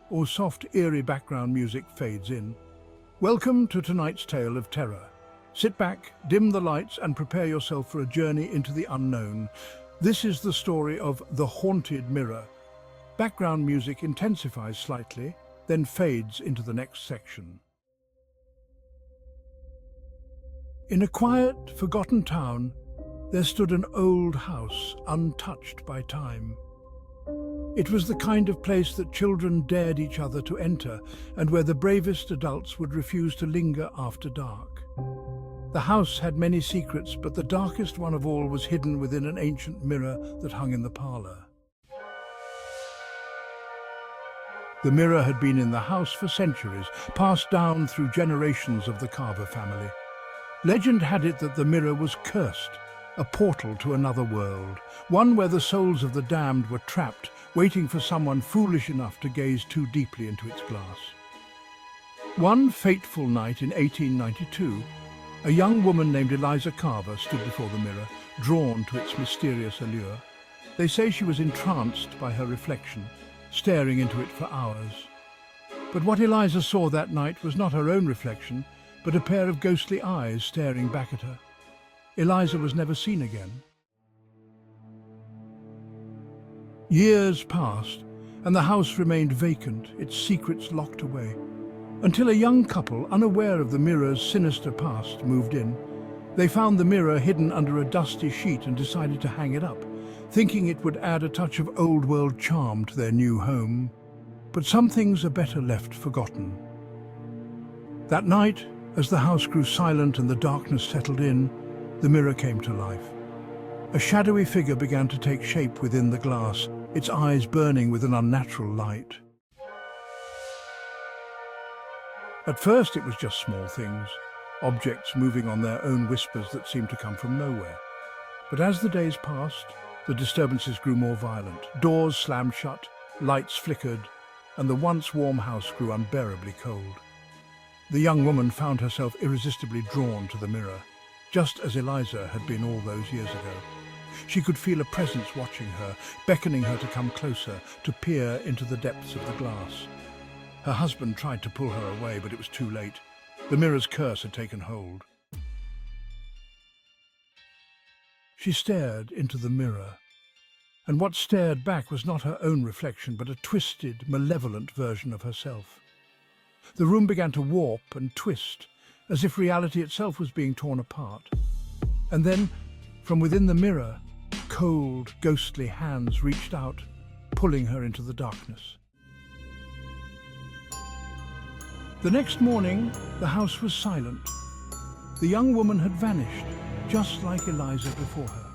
or soft, eerie background music fades in. Welcome to tonight's tale of terror. Sit back, dim the lights, and prepare yourself for a journey into the unknown. This is the story of The Haunted Mirror. Background music intensifies slightly, then fades into the next section. In a quiet, forgotten town, there stood an old house, untouched by time. It was the kind of place that children dared each other to enter, and where the bravest adults would refuse to linger after dark. The house had many secrets, but the darkest one of all was hidden within an ancient mirror that hung in the parlor. The mirror had been in the house for centuries, passed down through generations of the Carver family. Legend had it that the mirror was cursed, a portal to another world, one where the souls of the damned were trapped, waiting for someone foolish enough to gaze too deeply into its glass. One fateful night in 1892, a young woman named Eliza Carver stood before the mirror, drawn to its mysterious allure. They say she was entranced by her reflection, staring into it for hours. But what Eliza saw that night was not her own reflection, but a pair of ghostly eyes staring back at her. Eliza was never seen again. Years passed, and the house remained vacant, its secrets locked away, until a young couple, unaware of the mirror's sinister past, moved in. They found the mirror hidden under a dusty sheet and decided to hang it up, thinking it would add a touch of old-world charm to their new home. But some things are better left forgotten. That night, as the house grew silent and the darkness settled in, the mirror came to life. A shadowy figure began to take shape within the glass, its eyes burning with an unnatural light. At first it was just small things, objects moving on their own whispers that seemed to come from nowhere. But as the days passed, the disturbances grew more violent. Doors slammed shut, lights flickered, and the once warm house grew unbearably cold. The young woman found herself irresistibly drawn to the mirror, just as Eliza had been all those years ago. She could feel a presence watching her, beckoning her to come closer, to peer into the depths of the glass. Her husband tried to pull her away, but it was too late. The mirror's curse had taken hold. She stared into the mirror, and what stared back was not her own reflection, but a twisted, malevolent version of herself. The room began to warp and twist, as if reality itself was being torn apart. And then, from within the mirror, cold, ghostly hands reached out, pulling her into the darkness. The next morning, the house was silent. The young woman had vanished, just like Eliza before her.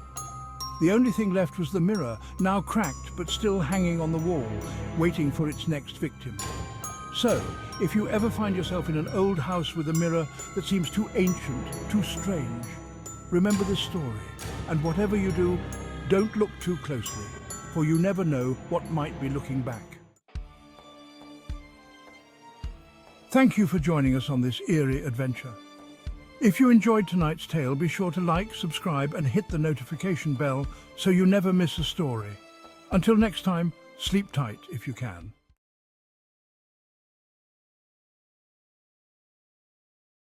The only thing left was the mirror, now cracked but still hanging on the wall, waiting for its next victim. So, if you ever find yourself in an old house with a mirror that seems too ancient, too strange, remember this story, and whatever you do, don't look too closely, for you never know what might be looking back. Thank you for joining us on this eerie adventure. If you enjoyed tonight's tale, be sure to like, subscribe, and hit the notification bell so you never miss a story. Until next time, sleep tight if you can.